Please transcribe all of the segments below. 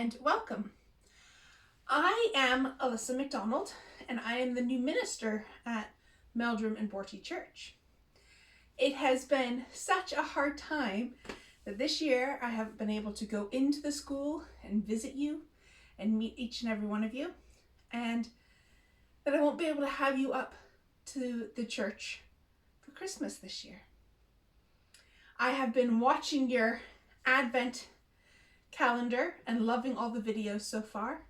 and welcome. I am Alyssa McDonald and I am the new minister at Meldrum and Borty Church. It has been such a hard time that this year I haven't been able to go into the school and visit you and meet each and every one of you, and that I won't be able to have you up to the church for Christmas this year. I have been watching your Advent calendar and loving all the videos so far.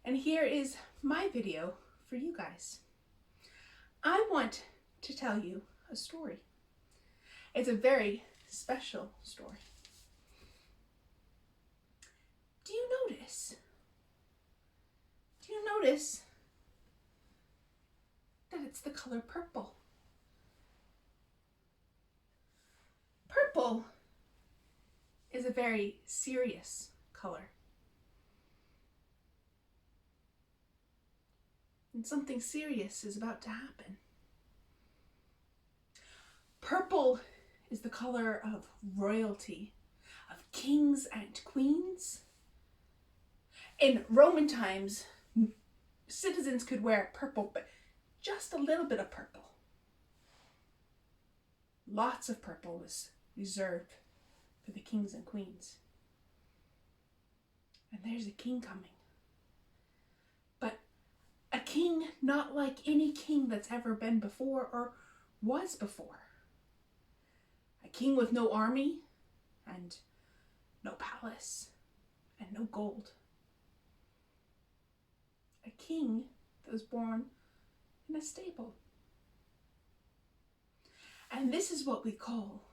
And here is my video for you guys. I want to tell you a story. It's a very special story. Do you notice that it's the color purple? Purple is a very serious color. And something serious is about to happen. Purple is the color of royalty, of kings and queens. In Roman times, citizens could wear purple, but just a little bit of purple. Lots of purple was reserved for the kings and queens. And there's a king coming. But a king not like any king that's ever been before or was before. A king with no army and no palace and no gold. A king that was born in a stable. And this is what we call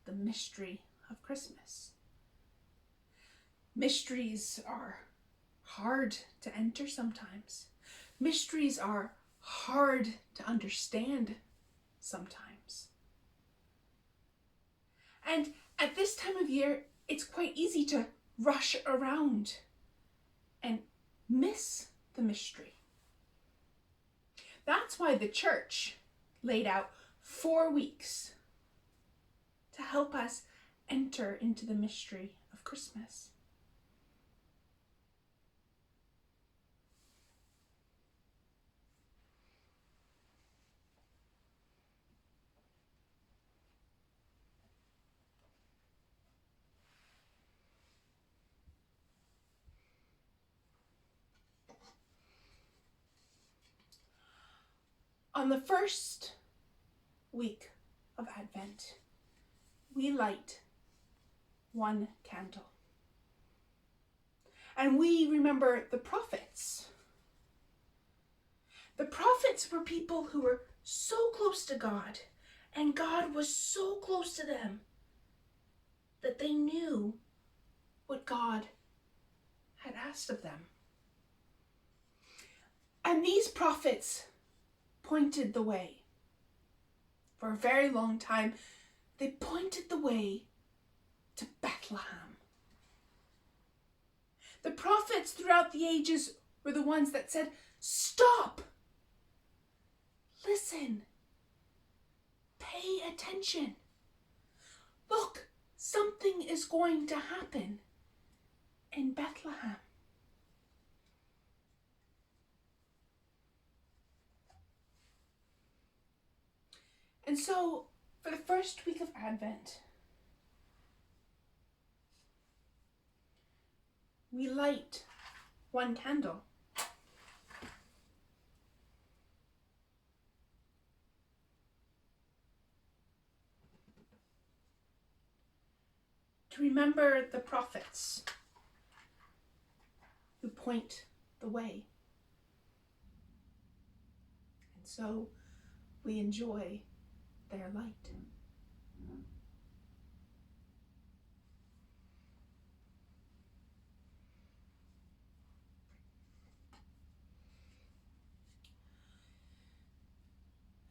the mystery of Christmas. Mysteries are hard to enter sometimes. Mysteries are hard to understand sometimes. And at this time of year, it's quite easy to rush around and miss the mystery. That's why the church laid out 4 weeks to help us enter into the mystery of Christmas. On the first week of Advent, we light one candle. And we remember the prophets. The prophets were people who were so close to God, and God was so close to them that they knew what God had asked of them. And these prophets pointed the way. For a very long time, they pointed the way to Bethlehem. The prophets throughout the ages were the ones that said, "Stop! Listen! Pay attention! Look, something is going to happen in Bethlehem." And so, for the first week of Advent, we light one candle. To remember the prophets who point the way. And so, we enjoy their light.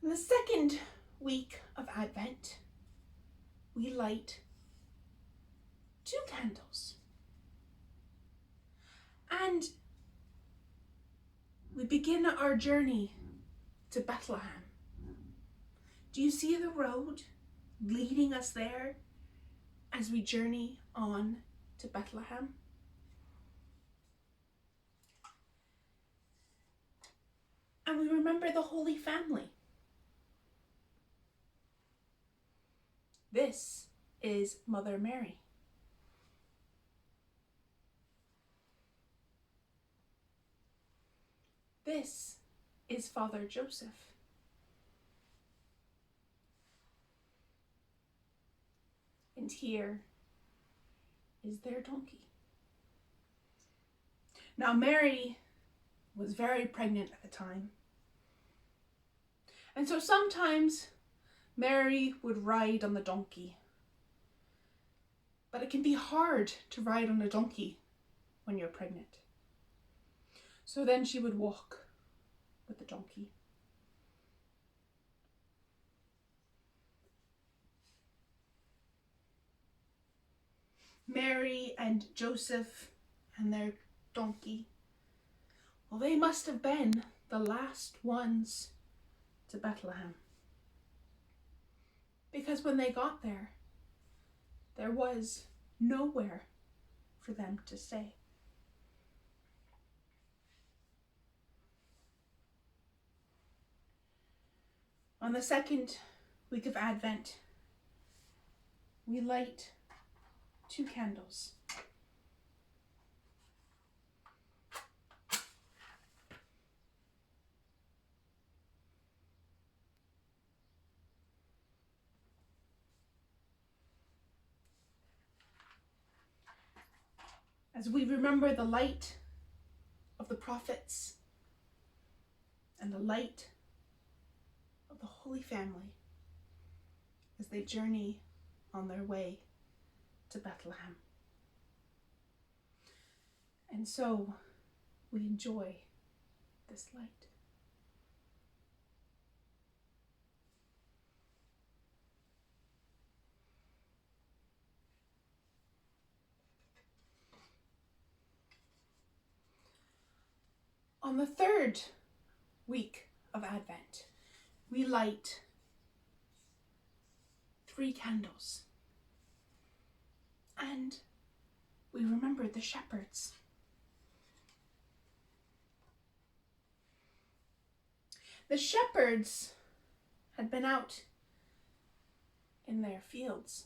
In the second week of Advent, we light 2 candles. And we begin our journey to Bethlehem. Do you see the road leading us there as we journey on to Bethlehem? and we remember the Holy Family. This is Mother Mary. This is Father Joseph. And here is their donkey. Now, Mary was very pregnant at the time. And so sometimes Mary would ride on the donkey. But it can be hard to ride on a donkey when you're pregnant. So then she would walk with the donkey. Mary and Joseph and their donkey, well, they must have been the last ones to Bethlehem. Because when they got there, there was nowhere for them to stay. On the second week of Advent, we light 2 candles. As we remember the light of the prophets and the light of the Holy Family as they journey on their way to Bethlehem. And so we enjoy this light. On the third week of Advent, we light 3 candles. And we remember the shepherds. The shepherds had been out in their fields,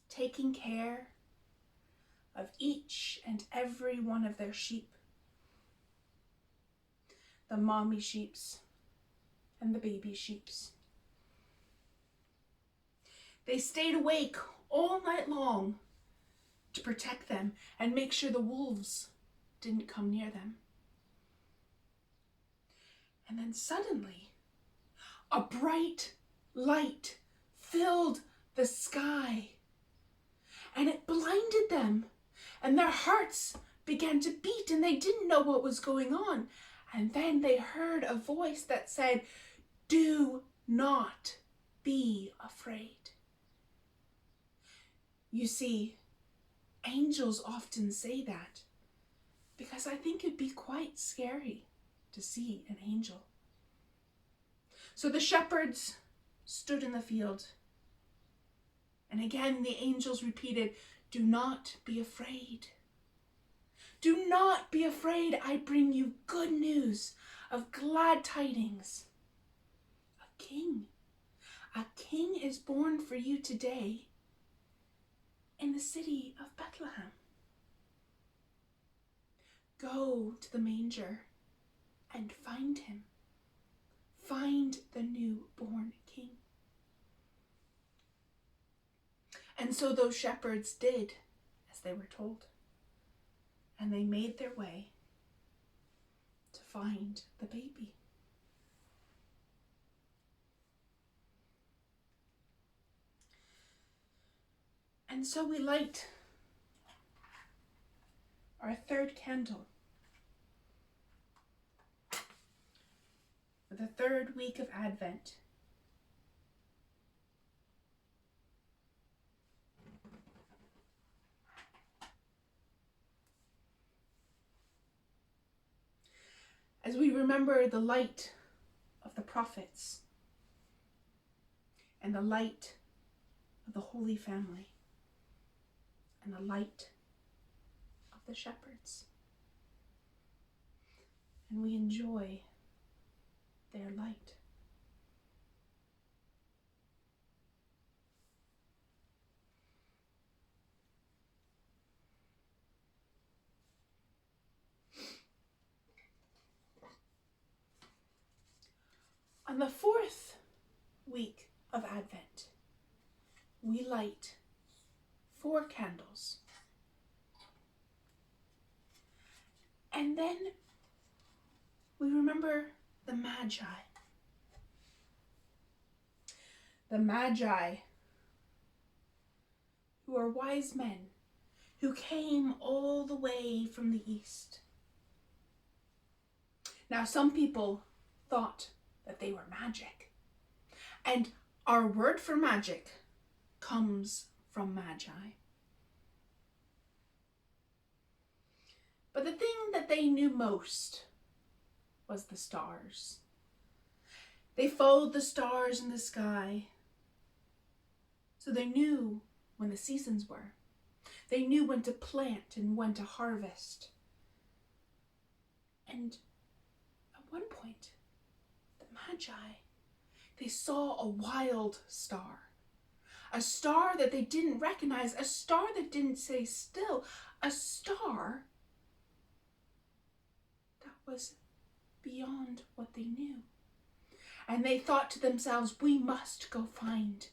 taking care of each and every one of their sheep. The mommy sheeps and the baby sheeps. They stayed awake all night long to protect them and make sure the wolves didn't come near them. And then suddenly, a bright light filled the sky, and it blinded them, and their hearts began to beat, and they didn't know what was going on. And then they heard a voice that said, "Do not be afraid." You see, angels often say that because I think it'd be quite scary to see an angel. So the shepherds stood in the field, and again the angels repeated, "Do not be afraid. Do not be afraid. I bring you good news of glad tidings. A king is born for you today in the city of Bethlehem. Go to the manger and find him. Find the newborn king." And so those shepherds did as they were told, and they made their way to find the baby. And so we light our 3rd candle for the 3rd week of Advent. As we remember the light of the prophets and the light of the Holy Family and the light of the shepherds. and we enjoy their light. On the 4th week of Advent, we light 4 candles. And then we remember the Magi. The Magi, who are wise men who came all the way from the east. Now, some people thought that they were magic. And our word for magic comes from magi. But the thing that they knew most was the stars. They followed the stars in the sky, so they knew when the seasons were. They knew when to plant and when to harvest. And at one point, the Magi, they saw a wild star. A star that they didn't recognize, a star that didn't stay still, a star that was beyond what they knew. And they thought to themselves, we must go find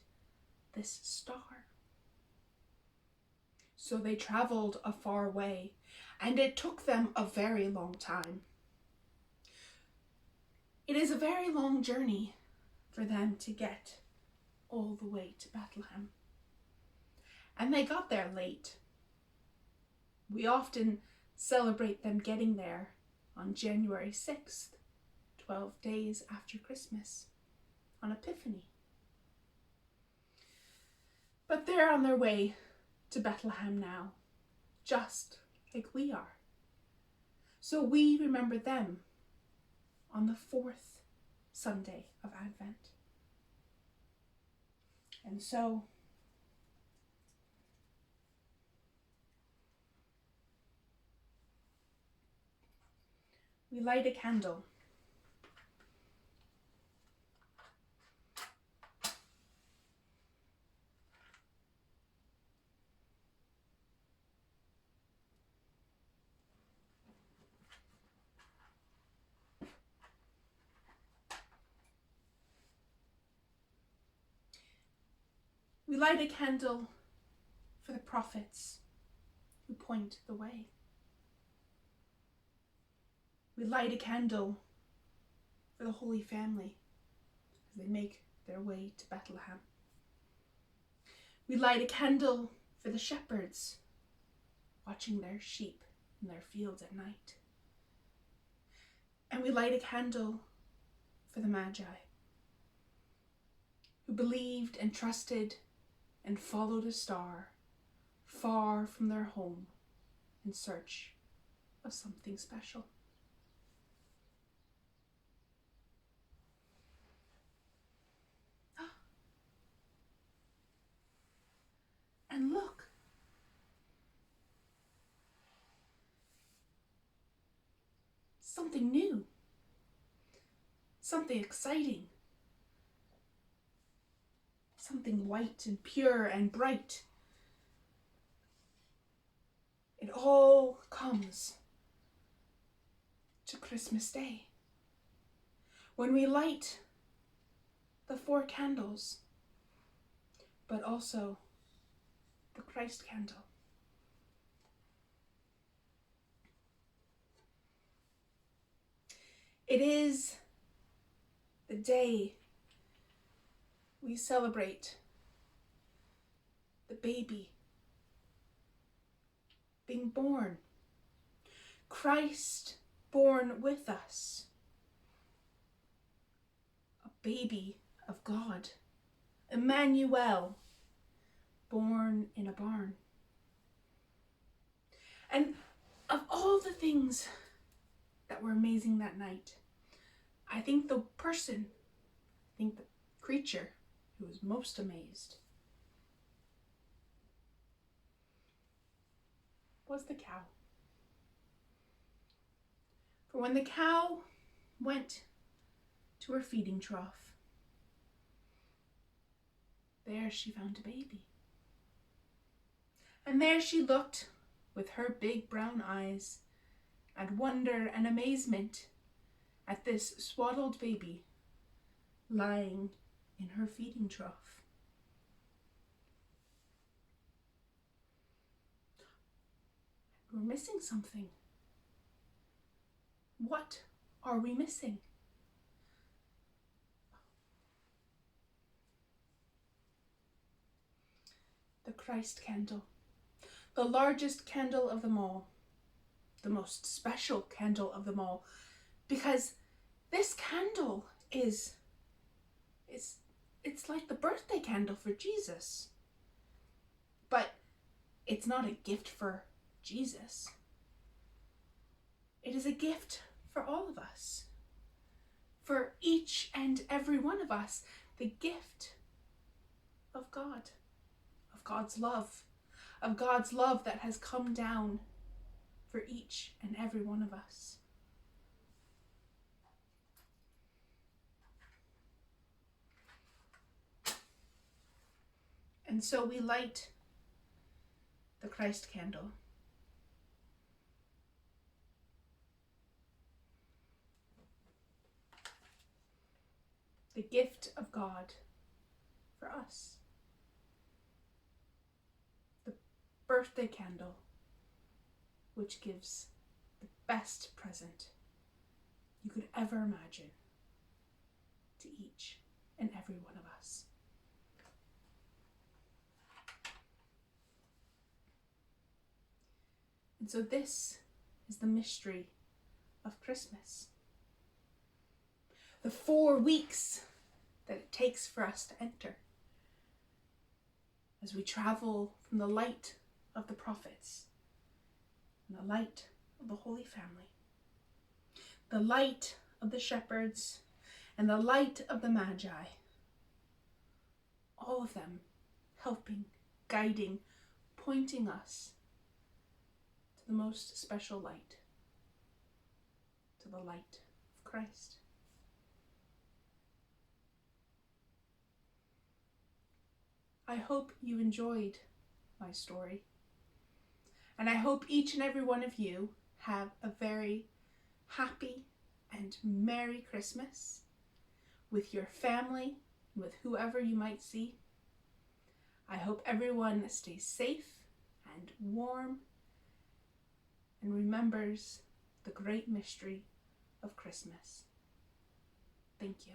this star. So they traveled a far way, and it took them a very long time. It is a very long journey for them to get all the way to Bethlehem. And they got there late. We often celebrate them getting there on January 6th, 12 days after Christmas, on Epiphany. But they're on their way to Bethlehem now, just like we are. So we remember them on the 4th Sunday of Advent. And so we light a candle. We light a candle for the prophets who point the way. We light a candle for the Holy Family as they make their way to Bethlehem. We light a candle for the shepherds watching their sheep in their fields at night. And we light a candle for the Magi who believed and trusted and followed a star far from their home in search of something special. And look, something new, something exciting, something white and pure and bright. It all comes to Christmas Day, when we light the 4 candles, but also the Christ candle. It is the day we celebrate the baby being born, Christ born with us, a baby of God, Emmanuel, born in a barn. And of all the things that were amazing that night, I think the creature who was most amazed was the cow. For when the cow went to her feeding trough, there she found a baby. And there she looked with her big brown eyes and wonder and amazement at this swaddled baby lying in her feeding trough. We're missing something. What are we missing? The Christ candle, the largest candle of them all, the most special candle of them all, because this candle it's like the birthday candle for Jesus. But it's not a gift for Jesus. It is a gift for all of us. For each and every one of us, the gift of God, of God's love that has come down for each and every one of us. And so we light the Christ candle. The gift of God for us. The birthday candle, which gives the best present you could ever imagine to each and every one of us. And so this is the mystery of Christmas. The 4 weeks that it takes for us to enter as we travel from the light of the prophets and the light of the Holy Family, the light of the shepherds and the light of the Magi, all of them helping, guiding, pointing us to the most special light, to the light of Christ. I hope you enjoyed my story, and I hope each and every one of you have a very happy and Merry Christmas with your family, with whoever you might see. I hope everyone stays safe and warm and remembers the great mystery of Christmas. Thank you.